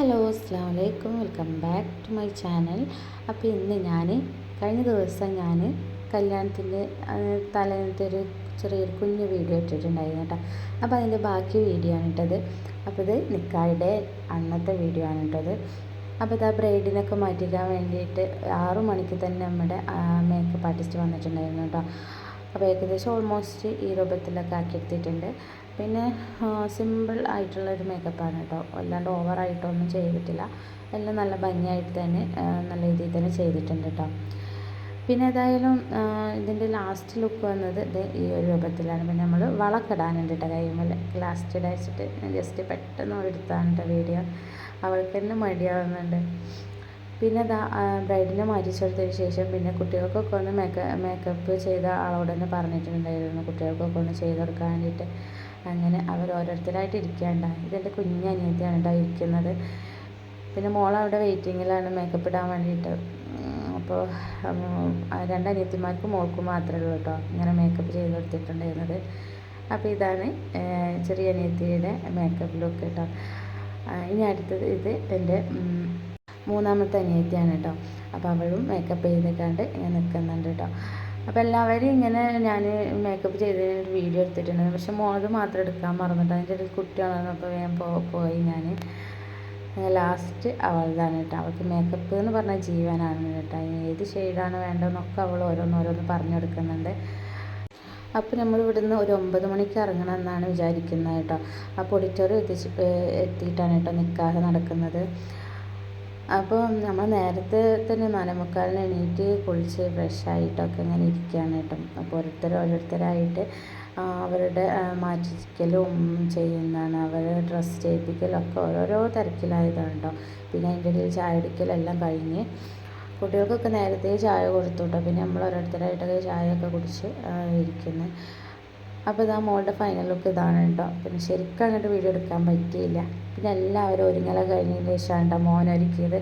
Hello അസ്സലാമു അലൈക്കും, welcome back to my channel. അപ്പോൾ ഇന്ന് കഴിഞ്ഞ ദിവസം കല്യാണത്തിൻ്റെ തലേന്നത്തെ ഒരു ചെറിയൊരു കുഞ്ഞു വീഡിയോ ഇട്ടിട്ടുണ്ടായിരുന്നു കേട്ടോ. അപ്പോൾ അതിൻ്റെ ബാക്കി വീഡിയോ ആണ് ഇട്ടത്. അപ്പോൾ ഇത് നിക്കായുടെ അന്നത്തെ വീഡിയോ ആണ് ഇട്ടത്. അപ്പോൾ ഇത് ആ ബ്രൈഡിനൊക്കെ മാറ്റിക്കാൻ വേണ്ടിയിട്ട് 6 മണിക്ക് തന്നെ നമ്മുടെ മേക്കപ്പ് ആർട്ടിസ്റ്റ് വന്നിട്ടുണ്ടായിരുന്നു കേട്ടോ. അപ്പോൾ ഏകദേശം ഓൾമോസ്റ്റ് ഈ രൂപത്തിലൊക്കെ ആക്കിയെടുത്തിട്ടുണ്ട്. പിന്നെ സിമ്പിൾ ആയിട്ടുള്ളൊരു മേക്കപ്പാണ് കേട്ടോ, അല്ലാണ്ട് ഓവറായിട്ടൊന്നും ചെയ്തിട്ടില്ല. എല്ലാം നല്ല ഭംഗിയായിട്ട് തന്നെ നല്ല രീതിയിൽ തന്നെ ചെയ്തിട്ടുണ്ട് കേട്ടോ. പിന്നെ ഏതായാലും ഇതിൻ്റെ ലാസ്റ്റ് ലുക്ക് വന്നത് ഇത് ഈ ഒരു രൂപത്തിലാണ്. പിന്നെ നമ്മൾ വളമൊക്കെ ഇടാനുണ്ട് കേട്ടോ കൈമേൽ. ലാസ്റ്റ് ഇടച്ചിട്ട് ഞാൻ ജസ്റ്റ് പെട്ടെന്ന് എടുത്താണ് കേട്ടോ വീഡിയോ. അവൾക്ക് തന്നെ മടിയാവുന്നുണ്ട്. പിന്നെ ബ്രൈഡിനെ മാറ്റിച്ചെടുത്തതിന് ശേഷം പിന്നെ കുട്ടികൾക്കൊക്കെ ഒന്ന് മേക്കപ്പ് ചെയ്ത ആളോട് തന്നെ പറഞ്ഞിട്ടുണ്ടായിരുന്നു കുട്ടികൾക്കൊക്കെ ഒന്ന് ചെയ്ത് കൊടുക്കാൻ വേണ്ടിയിട്ട്. അങ്ങനെ അവർ ഓരോരുത്തരായിട്ട് ഇരിക്കുകയുണ്ടായി. ഇതെൻ്റെ കുഞ്ഞനിയത്തിയാണ് കേട്ടോ ഇരിക്കുന്നത്. പിന്നെ മോളവിടെ വെയിറ്റിങ്ങിലാണ് മേക്കപ്പ് ഇടാൻ വേണ്ടിയിട്ട്. അപ്പോൾ 2 അനിയത്തിമാർക്കും മോൾക്കും മാത്രമേ ഉള്ളൂ കേട്ടോ ഇങ്ങനെ മേക്കപ്പ് ചെയ്ത് കൊടുത്തിട്ടുണ്ടായിരുന്നത്. അപ്പോൾ ഇതാണ് ചെറിയ അനിയത്തിയുടെ മേക്കപ്പ് ലുക്ക് കേട്ടോ. ഇനി അടുത്തത് ഇത് എൻ്റെ 3ാമത്തെ അനിയത്തിയാണ് കേട്ടോ. അപ്പോൾ അവളും മേക്കപ്പ് ചെയ്തിട്ടാണ്ട് ഇങ്ങനെ നിൽക്കുന്നുണ്ട് കേട്ടോ. അപ്പോൾ എല്ലാവരും ഇങ്ങനെ ഞാൻ മേക്കപ്പ് ചെയ്തതിനൊരു വീഡിയോ എടുത്തിട്ടുണ്ട്. പക്ഷെ മോളത് മാത്രം എടുക്കാൻ മറന്നിട്ട് അതിൻ്റെ ഒരു കുട്ടിയാണെന്ന് അപ്പോൾ വേഗം പോയി ഞാൻ. ലാസ്റ്റ് അവളതാണ് കേട്ടോ. അവൾക്ക് മേക്കപ്പ് എന്ന് പറഞ്ഞാൽ ജീവനാണ് കേട്ടോ. ഏത് ഷെയ്ഡാണ് വേണ്ടതെന്നൊക്കെ അവൾ ഓരോന്നോരോന്ന് പറഞ്ഞെടുക്കുന്നുണ്ട്. അപ്പോൾ നമ്മൾ ഇവിടുന്ന് ഒരു 9 മണിക്ക് ഇറങ്ങണം എന്നാണ് വിചാരിക്കുന്നത് കേട്ടോ. അപ്പോൾ ഓഡിറ്റോറിയം എത്തിയിട്ടാണ് കേട്ടോ നിക്കാഹ് നടക്കുന്നത്. അപ്പോൾ നമ്മൾ നേരത്തെ തന്നെ 4:45 എണീറ്റ് കുളിച്ച് ഫ്രഷായിട്ടൊക്കെ ഇങ്ങനെ ഇരിക്കുകയാണ് കേട്ടോ. അപ്പോൾ ഓരോരുത്തരായിട്ട് അവരുടെ മാറ്റിക്കലും ചെയ്യുന്നതാണ്, അവരുടെ ഡ്രസ്സ് ചെയ്യിപ്പിക്കലൊക്കെ ഓരോരോ തിരക്കിലായതാണ് കേട്ടോ. പിന്നെ അതിൻ്റെ ഇടയിൽ ചായ കുടിക്കലെല്ലാം കഴിഞ്ഞ് കുട്ടികൾക്കൊക്കെ നേരത്തെ ചായ കൊടുത്തു കേട്ടോ. പിന്നെ നമ്മൾ ഓരോരുത്തരായിട്ടൊക്കെ ചായയൊക്കെ കുടിച്ച് ഇരിക്കുന്നത്. അപ്പോൾ ഇതാ മോളുടെ ഫൈനൽ ലുക്ക് ഇതാണ് കേട്ടോ. പിന്നെ ശരിക്കും അങ്ങോട്ട് വീഡിയോ എടുക്കാൻ പറ്റിയില്ല. പിന്നെ എല്ലാവരും ഒരുങ്ങല കഴിഞ്ഞതിന് ശേഷമാണ് കേട്ടോ മോനൊരുക്കിയത്.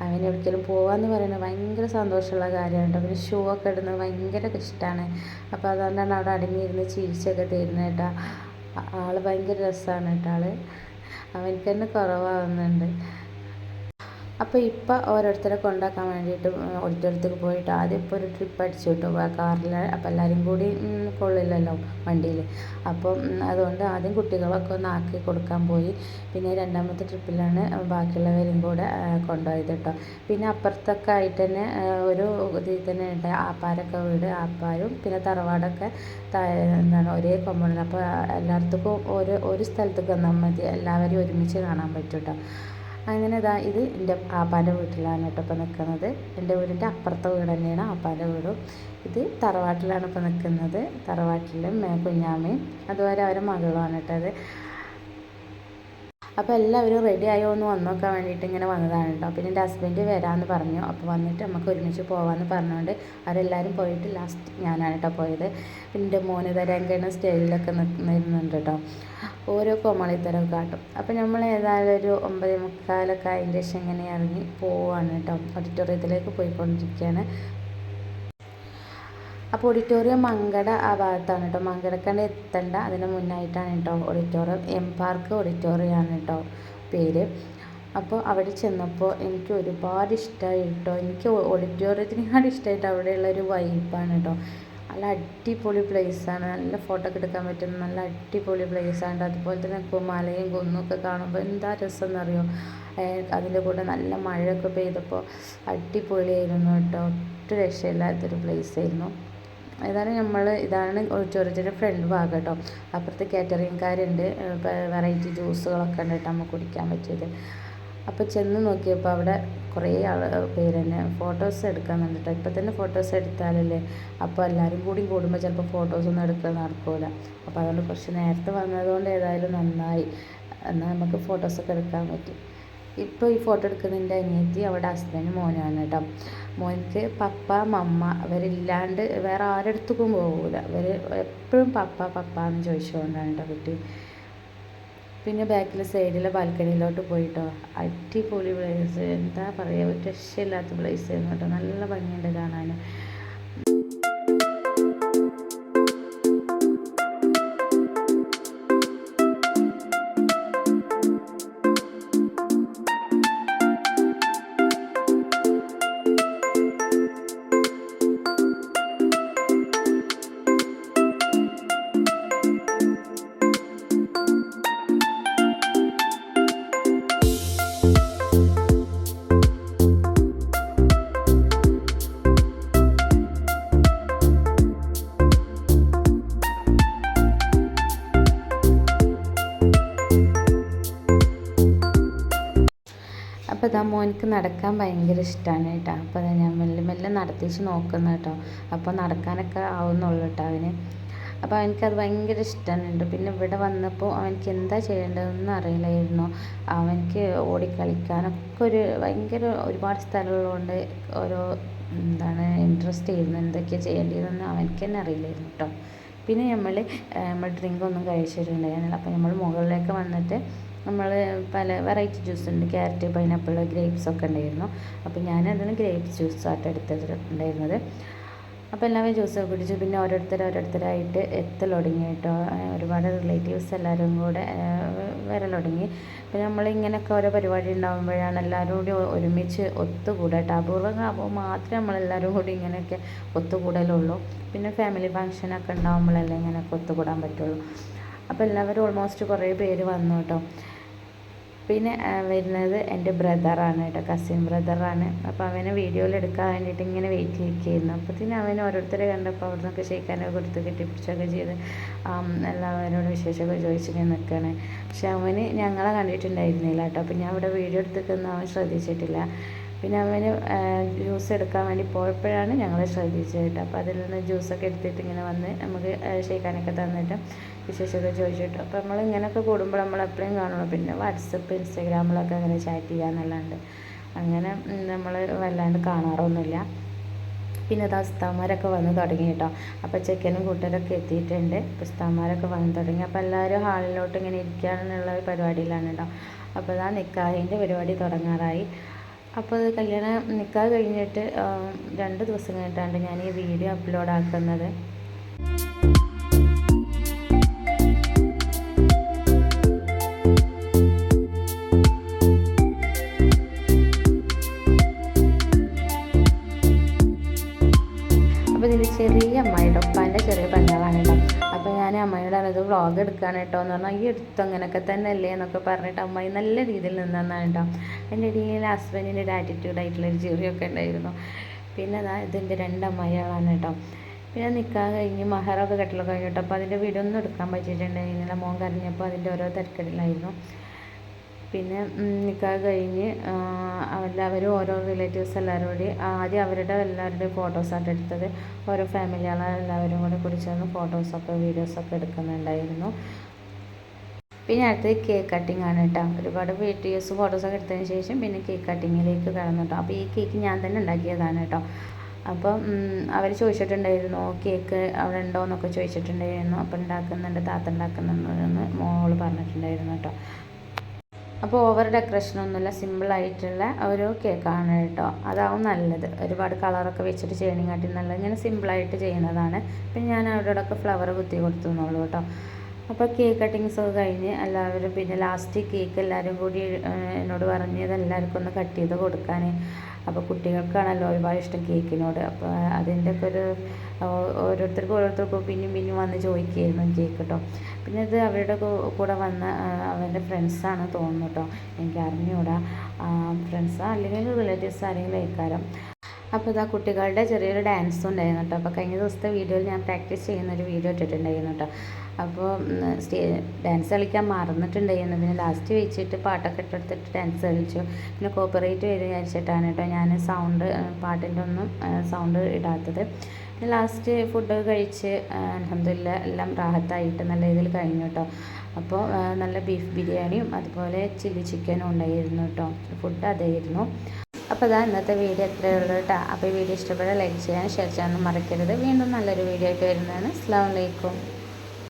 അവന് ഒരിക്കലും പോകാമെന്ന് പറയുന്നത് ഭയങ്കര സന്തോഷമുള്ള കാര്യമാണ് കേട്ടോ. പിന്നെ ഷൂ ഒക്കെ ഇടുന്നത് ഭയങ്കര ഇഷ്ടമാണ്. അപ്പോൾ അതുകൊണ്ടാണ് അവിടെ അടങ്ങിയിരുന്ന് ചിരിച്ചൊക്കെ തരുന്നത് കേട്ടോ. ആൾ ഭയങ്കര രസമാണ് കേട്ടോ. അവനക്ക് തന്നെ കുറവാകുന്നുണ്ട്. അപ്പോൾ ഇപ്പം ഓരോരുത്തരെ കൊണ്ടാക്കാൻ വേണ്ടിയിട്ട് ഓഡിറ്റോറിയത്തേക്ക് പോയിട്ട് ആദ്യം ഇപ്പോൾ ഒരു ട്രിപ്പ് അടിച്ചു കിട്ടും കാറിൽ. അപ്പോൾ എല്ലാവരും കൂടി കൊള്ളില്ലല്ലോ വണ്ടിയിൽ. അപ്പം അതുകൊണ്ട് ആദ്യം കുട്ടികളൊക്കെ ഒന്ന് ആക്കി കൊടുക്കാൻ പോയി. പിന്നെ 2ാമത്തെ ട്രിപ്പിലാണ് ബാക്കിയുള്ളവരും കൂടെ കൊണ്ടുപോയത് കേട്ടോ. പിന്നെ അപ്പുറത്തൊക്കെ ആയിട്ട് തന്നെ ഒരു ഇതിൽ തന്നെ ഉണ്ട് ആപ്പാരൊക്കെ വീട്. ആപ്പാരും പിന്നെ തറവാടൊക്കെ ഒരേ കോമ്പൗണ്ടിൽ. അപ്പോൾ എല്ലായിടത്തേക്കും ഒരു സ്ഥലത്തേക്ക് വന്നാൽ മതി, എല്ലാവരും ഒരുമിച്ച് കാണാൻ പറ്റും കേട്ടോ. അങ്ങനെ ഇത് എൻ്റെ ആപ്പാൻ്റെ വീട്ടിലാണ് കേട്ടോ ഇപ്പോൾ നിൽക്കുന്നത്. എൻ്റെ വീടിൻ്റെ അപ്പുറത്തെ വീട് തന്നെയാണ് ആപ്പാൻ്റെ വീടും. ഇത് തറവാട്ടിലാണ് ഇപ്പോൾ നിൽക്കുന്നത്. തറവാട്ടിലും കുഞ്ഞാമ്മയും അതുപോലെ അവരുടെ മകളുമാണ് കേട്ടത്. അപ്പോൾ എല്ലാവരും റെഡി ആയോ എന്ന് വന്ന് നോക്കാൻ വേണ്ടിയിട്ട് ഇങ്ങനെ വന്നതാണ് കേട്ടോ. പിന്നെ എൻ്റെ ഹസ്ബൻഡ് വരാമെന്ന് പറഞ്ഞു. അപ്പോൾ വന്നിട്ട് നമുക്ക് ഒരുമിച്ച് പോകാമെന്ന് പറഞ്ഞുകൊണ്ട് അവരെല്ലാവരും പോയിട്ട് ലാസ്റ്റ് ഞാനാണ് കേട്ടോ പോയത്. പിന്നെ എൻ്റെ മോന് തരാൻ സ്റ്റേജിലൊക്കെ നിന്നിരുന്നുണ്ട് കേട്ടോ. ഓരോ കോമാളിത്തരമൊക്കെ കാട്ടും. അപ്പോൾ നമ്മൾ ഏതായാലും ഒരു 9:45 അതിൻ്റെ ശേഷം ഇങ്ങനെ ഇറങ്ങി പോവുകയാണ് കേട്ടോ. ഓഡിറ്റോറിയത്തിലേക്ക് പോയിക്കൊണ്ടിരിക്കുകയാണ്. അപ്പോൾ ഓഡിറ്റോറിയം മങ്കട ആ ഭാഗത്താണ് കേട്ടോ. മങ്കടക്കണ്ട് എത്തേണ്ട അതിന് മുന്നായിട്ടാണ് കേട്ടോ ഓഡിറ്റോറിയം. എം പാർക്ക് ഓഡിറ്റോറിയമാണ് കേട്ടോ പേര്. അപ്പോൾ അവിടെ ചെന്നപ്പോൾ എനിക്ക് ഒരുപാട് ഇഷ്ടമായി കേട്ടോ. എനിക്ക് ഓഡിറ്റോറിയത്തിനേക്കാൾ ഇഷ്ടമായിട്ട് അവിടെയുള്ളൊരു വൈബാണ് കേട്ടോ. നല്ല അടിപൊളി പ്ലേസാണ്. നല്ല ഫോട്ടോ ഒക്കെ എടുക്കാൻ പറ്റുന്ന നല്ല അടിപൊളി പ്ലേസാണ്. അതുപോലെ തന്നെ മലയും കുന്നൊക്കെ കാണുമ്പോൾ എന്താ രസം എന്നറിയോ. അതിൻ്റെ കൂടെ നല്ല മഴയൊക്കെ പെയ്തപ്പോൾ അടിപൊളിയായിരുന്നു കേട്ടോ. ഒട്ടും രക്ഷയില്ലാത്തൊരു പ്ലേസായിരുന്നു. ഏതായാലും ഇതാണ് ഓഡിറ്റോറിയത്തിൻ്റെ ഫ്രണ്ട് ഭാഗം കേട്ടോ. അപ്പുറത്ത് കാറ്ററിംഗുകാരുണ്ട്. വെറൈറ്റി ജ്യൂസുകളൊക്കെ ഉണ്ട് കേട്ടോ നമുക്ക് കുടിക്കാൻ പറ്റിയത്. അപ്പോൾ ചെന്ന് നോക്കിയപ്പോൾ അവിടെ കുറേ പേര് തന്നെ ഫോട്ടോസ് എടുക്കുന്നുണ്ട് കേട്ടോ. ഇപ്പം തന്നെ ഫോട്ടോസ് എടുത്താലല്ലേ, അപ്പോൾ എല്ലാവരും കൂടുമ്പോൾ ചിലപ്പോൾ ഫോട്ടോസൊന്നും എടുക്കാൻ നടക്കില്ല. അപ്പോൾ അതുകൊണ്ട് കുറച്ച് നേരത്തെ വന്നതുകൊണ്ട് ഏതായാലും നന്നായി. എന്നാൽ നമുക്ക് ഫോട്ടോസൊക്കെ എടുക്കാൻ പറ്റി. ഇപ്പോൾ ഈ ഫോട്ടോ എടുക്കുന്നതിൻ്റെ അനിയത്തി അവിടെ ഹസ്ബൻഡ് മോനാണ് കേട്ടോ. മോനിക്ക് പപ്പ മമ്മ അവരില്ലാണ്ട് വേറെ ആരടുത്തേക്കും പോകില്ല. അവർ എപ്പോഴും പപ്പ എന്ന് ചോദിച്ചുകൊണ്ടാണ് കേട്ടോ കുട്ടി. പിന്നെ ബാക്കിൽ സൈഡിലെ ബാൽക്കണിയിലോട്ട് പോയിട്ടോ. അടിപൊളി പ്ലേസ്, എന്താ പറയുക, ഒരു രക്ഷയില്ലാത്ത പ്ലേസ് ആയിരുന്നു കേട്ടോ. നല്ല ഭംഗിയുണ്ട് കാണാൻ. അപ്പോൾ ഇതാ മോനിക്ക് നടക്കാൻ ഭയങ്കര ഇഷ്ടമാണ് കേട്ടോ. അപ്പോൾ ഞാൻ മെല്ലെ മെല്ലെ നടത്തിച്ച് നോക്കുന്നു കേട്ടോ. അപ്പോൾ നടക്കാനൊക്കെ ആവുന്നുള്ളൂ കേട്ടോ അവന്. അപ്പോൾ അവനക്കത് ഭയങ്കര ഇഷ്ടമുണ്ട്. പിന്നെ ഇവിടെ വന്നപ്പോൾ അവനക്ക് എന്താ ചെയ്യേണ്ടതെന്ന് അറിയില്ലായിരുന്നു. അവനക്ക് ഓടിക്കളിക്കാനൊക്കെ ഭയങ്കര ഒരുപാട് സ്ഥലമുള്ളതുകൊണ്ട് ഓരോ ഇൻട്രസ്റ്റ് ആയിരുന്നു. എന്തൊക്കെയാണ് ചെയ്യേണ്ടതെന്ന് അവനക്ക് തന്നെ അറിയില്ലായിരുന്നു കേട്ടോ. പിന്നെ നമ്മൾ ഡ്രിങ്ക് ഒന്നും കഴിച്ചിട്ടുണ്ടായിരുന്നില്ല. അപ്പോൾ നമ്മൾ മുകളിലേക്ക് വന്നിട്ട് നമ്മൾ പല വെറൈറ്റി ജ്യൂസ് ഉണ്ട്. ക്യാരറ്റ്, പൈനാപ്പിൾ, ഗ്രേപ്സ് ഒക്കെ ഉണ്ടായിരുന്നു. അപ്പോൾ ഞാനതിന് ഗ്രേപ്സ് ജ്യൂസായിട്ട് എടുത്തിട്ടുണ്ടായിരുന്നത്. അപ്പോൾ എല്ലാവരും ജ്യൂസൊക്കെ കുടിച്ചു. പിന്നെ ഓരോരുത്തരായിട്ട് എത്തൽ തുടങ്ങി കേട്ടോ. ഒരുപാട് റിലേറ്റീവ്സ് എല്ലാവരും കൂടെ വരൽ തുടങ്ങി. പിന്നെ നമ്മളിങ്ങനെയൊക്കെ ഓരോ പരിപാടി ഉണ്ടാകുമ്പോഴാണ് എല്ലാവരും കൂടി ഒരുമിച്ച് ഒത്തുകൂടുക കേട്ടോ. അപൂർവമാകുമ്പോൾ മാത്രമേ നമ്മളെല്ലാവരും കൂടി ഇങ്ങനെയൊക്കെ ഒത്തുകൂടലുള്ളൂ. പിന്നെ ഫാമിലി ഫങ്ഷനൊക്കെ ഉണ്ടാകുമ്പോഴല്ലേ ഇങ്ങനെയൊക്കെ ഒത്തുകൂടാൻ പറ്റുള്ളൂ. അപ്പോൾ എല്ലാവരും ഓൾമോസ്റ്റ് കുറേ പേര് വന്നു കേട്ടോ. പിന്നെ വരുന്നത് എൻ്റെ ബ്രദറാണ് കേട്ടോ, കസിൻ ബ്രദറാണ്. അപ്പോൾ അവനെ വീഡിയോയിൽ എടുക്കാൻ വേണ്ടിയിട്ട് ഇങ്ങനെ വെയിറ്റ് ചെയ്യിക്കുന്നു. അപ്പോഴത്തേനും അവന് ഓരോരുത്തരെ കണ്ടപ്പോൾ അവിടെ നിന്നൊക്കെ ഷെയ്ക്കാനൊക്കെ കൊടുത്ത് കെട്ടിപ്പിടിച്ചൊക്കെ ചെയ്ത് എല്ലാവരോടും വിശേഷമൊക്കെ ചോദിച്ചിങ്ങനെ നിൽക്കുകയാണ്. പക്ഷെ അവന് ഞങ്ങളെ കണ്ടിട്ടുണ്ടായിരുന്നില്ല കേട്ടോ. അപ്പോൾ ഞാൻ ഇവിടെ വീഡിയോ എടുത്തിട്ടൊന്നും അവൻ ശ്രദ്ധിച്ചിട്ടില്ല. പിന്നെ അവന് ജ്യൂസ് എടുക്കാൻ വേണ്ടി പോയപ്പോഴാണ് ഞങ്ങൾ ശ്രദ്ധിച്ചത് കേട്ടോ. അപ്പോൾ അതിൽ നിന്ന് ജ്യൂസൊക്കെ എടുത്തിട്ട് ഇങ്ങനെ വന്ന് നമുക്ക് ഷെയ്ക്കാനൊക്കെ തന്നിട്ട് വിശേഷമൊക്കെ ചോദിച്ചിട്ട്. അപ്പോൾ നമ്മൾ ഇങ്ങനെയൊക്കെ കൂടുമ്പോൾ നമ്മൾ എപ്പോഴും കാണുള്ളൂ. പിന്നെ വാട്സപ്പ്, ഇൻസ്റ്റാഗ്രാമിലൊക്കെ അങ്ങനെ ചാറ്റ് ചെയ്യാമെന്നുള്ളതുണ്ട്. അങ്ങനെ നമ്മൾ വല്ലാണ്ട് കാണാറൊന്നുമില്ല. പിന്നെ അത് ഉസ്താദ്മാരൊക്കെ വന്ന് തുടങ്ങി കേട്ടോ. അപ്പോൾ ചെക്കനും കൂട്ടരൊക്കെ എത്തിയിട്ടുണ്ട്. ഉസ്താദ്മാരൊക്കെ വന്ന് തുടങ്ങി. അപ്പോൾ എല്ലാവരും ഹാളിലോട്ട് ഇങ്ങനെ ഇരിക്കാനുള്ള പരിപാടിയിലാണ് കേട്ടോ. അപ്പോൾ ആ നിക്കാഹിൻ്റെ പരിപാടി തുടങ്ങാറായി. അപ്പോൾ അത് നിക്കാഹ് കഴിഞ്ഞിട്ട് 2 ദിവസം കഴിഞ്ഞിട്ടാണ് ഞാൻ ഈ വീഡിയോ അപ്ലോഡ് ആക്കുന്നത്. അപ്പോൾ ഇതിൻ്റെ ചെറിയ അമ്മായിയുടെ ഉപ്പാൻ്റെ ചെറിയ പെണ്ണുകളാണ് കേട്ടോ. അപ്പോൾ ഞാൻ അമ്മയോട് പറഞ്ഞത് വ്ളോഗ് എടുക്കുകയാണ് കേട്ടോ എന്ന് പറഞ്ഞാൽ ഈ എടുത്തു അങ്ങനെയൊക്കെ തന്നെ അല്ലേ എന്നൊക്കെ പറഞ്ഞിട്ട് അമ്മായി നല്ല രീതിയിൽ നിന്നാണ് കേട്ടോ. എൻ്റെ ഇടയിൽ ഹസ്ബൻഡിൻ്റെ ഒരു ആറ്റിറ്റ്യൂഡായിട്ടുള്ളൊരു ചിറിയൊക്കെ ഉണ്ടായിരുന്നു. പിന്നെ ഇതിൻ്റെ 2 അമ്മായികളാണ് കേട്ടോ. പിന്നെ നിൽക്കാൻ കഴിഞ്ഞ് മഹറൊക്കെ കെട്ടലൊക്കെ കഴിഞ്ഞിട്ട് അപ്പോൾ അതിൻ്റെ വീഡിയോ ഒന്നും എടുക്കാൻ പറ്റിയിട്ടുണ്ടായിരുന്നില്ല. മോൻ കരഞ്ഞപ്പോൾ അതിൻ്റെ ഓരോ തിരക്കിലായിരുന്നു. പിന്നെ നിക്കാഹ് കഴിഞ്ഞ് എല്ലാവരും ഓരോ റിലേറ്റീവ്സ് എല്ലാവരും കൂടി ആദ്യം എല്ലാവരുടെയും ഫോട്ടോസായിട്ട് എടുത്തത്. ഓരോ ഫാമിലികളെ എല്ലാവരും കൂടി കുടിച്ചൊന്ന് ഫോട്ടോസൊക്കെ വീഡിയോസൊക്കെ എടുക്കുന്നുണ്ടായിരുന്നു. പിന്നെ അടുത്തത് കേക്ക് കട്ടിങ് ആണ് കേട്ടോ. ഒരുപാട് വീഡിയോസ് ഫോട്ടോസൊക്കെ എടുത്തതിന് ശേഷം പിന്നെ കേക്ക് കട്ടിങ്ങിലേക്ക് കടന്നു കേട്ടോ. അപ്പോൾ ഈ കേക്ക് ഞാൻ തന്നെ ഉണ്ടാക്കിയതാണ് കേട്ടോ. അപ്പം അവർ ചോദിച്ചിട്ടുണ്ടായിരുന്നു കേക്ക് അവിടെ ഉണ്ടോ എന്നൊക്കെ ചോദിച്ചിട്ടുണ്ടായിരുന്നു. അപ്പോൾ ഉണ്ടാക്കുന്നുണ്ട്, താത്ത ഉണ്ടാക്കുന്നുണ്ടെന്ന് മോള് പറഞ്ഞിട്ടുണ്ടായിരുന്നു കേട്ടോ. അപ്പോൾ ഓവർ ഡെക്കറേഷനൊന്നുമില്ല, സിമ്പിളായിട്ടുള്ള ഒരു കേക്കാണ് കേട്ടോ. അതാവും നല്ലത്. ഒരുപാട് കളറൊക്കെ വെച്ചിട്ട് ചെയ്യണമെങ്കിൽ നല്ലത്. ഇങ്ങനെ സിമ്പിളായിട്ട് ചെയ്യുന്നതാണ്. പിന്നെ ഞാൻ അവിടെയൊക്കെ ഫ്ലവർ കുത്തി കൊടുത്തു എന്നുള്ളൂ കേട്ടോ. അപ്പോൾ കേക്ക് കട്ടിങ്സൊക്കെ കഴിഞ്ഞ് എല്ലാവരും പിന്നെ ലാസ്റ്റ് കേക്ക് എല്ലാവരും കൂടി എന്നോട് പറഞ്ഞത് എല്ലാവർക്കും ഒന്ന് കട്ട് ചെയ്ത് കൊടുക്കാൻ. അപ്പോൾ കുട്ടികൾക്കാണല്ലോ ഒരുപാട് ഇഷ്ടം കേക്കിനോട്. അപ്പോൾ അതിൻ്റെയൊക്കെ ഓരോരുത്തർക്കും പിന്നെയും വന്ന് ചോദിക്കുകയായിരുന്നു കേക്ക് കേട്ടോ. പിന്നെ ഇത് അവരുടെ കൂടെ വന്ന അവൻ്റെ ഫ്രണ്ട്സാണ് തോന്നുന്നു കേട്ടോ. എനിക്ക് അറിഞ്ഞുകൂടാ, ഫ്രണ്ട്സാ അല്ലെങ്കിൽ റിലേറ്റീവ്സ് ആരെങ്കിലും ആയിക്കാരം. അപ്പോൾ ഇതാ കുട്ടികളുടെ ചെറിയൊരു ഡാൻസും ഉണ്ടായിരുന്നു കേട്ടോ. അപ്പോൾ കഴിഞ്ഞ ദിവസത്തെ വീഡിയോയിൽ ഞാൻ പ്രാക്ടീസ് ചെയ്യുന്നൊരു വീഡിയോ ഇട്ടിട്ടുണ്ടായിരുന്നു കേട്ടോ. അപ്പോൾ ഡാൻസ് കളിക്കാൻ മറന്നിട്ടുണ്ടായിരുന്നു. പിന്നെ ലാസ്റ്റ് വെച്ചിട്ട് പാട്ടൊക്കെ ഇട്ടെടുത്തിട്ട് ഡാൻസ് കളിച്ചു. പിന്നെ കോപ്പറേറ്റ് വരും വിചാരിച്ചിട്ടാണ് കേട്ടോ ഞാൻ പാട്ടിൻ്റെ ഒന്നും സൗണ്ട് ഇടാത്തത്. പിന്നെ ലാസ്റ്റ് ഫുഡ് കഴിച്ച് അൽഹംദുലില്ലാ എല്ലാം റാഹത്തായിട്ട് നല്ല ഇതിൽ കഴിഞ്ഞു കേട്ടോ. അപ്പോൾ നല്ല ബീഫ് ബിരിയാണിയും അതുപോലെ ചില്ലി ചിക്കനും ഉണ്ടായിരുന്നു കേട്ടോ. ഫുഡ് അതായിരുന്നു. അപ്പോൾ അതാ ഇന്നത്തെ വീഡിയോ എത്രയേ ഉള്ളൂ കേട്ടോ. അപ്പോൾ ഈ വീഡിയോ ഇഷ്ടപ്പെട്ടാൽ ലൈക്ക് ചെയ്യാനും ഷെയർ ചെയ്യാനും മറക്കരുത്. വീണ്ടും നല്ലൊരു വീഡിയോ ആയിട്ട് വരുന്നതാണ്. അസ്സലാമു അലൈക്കും.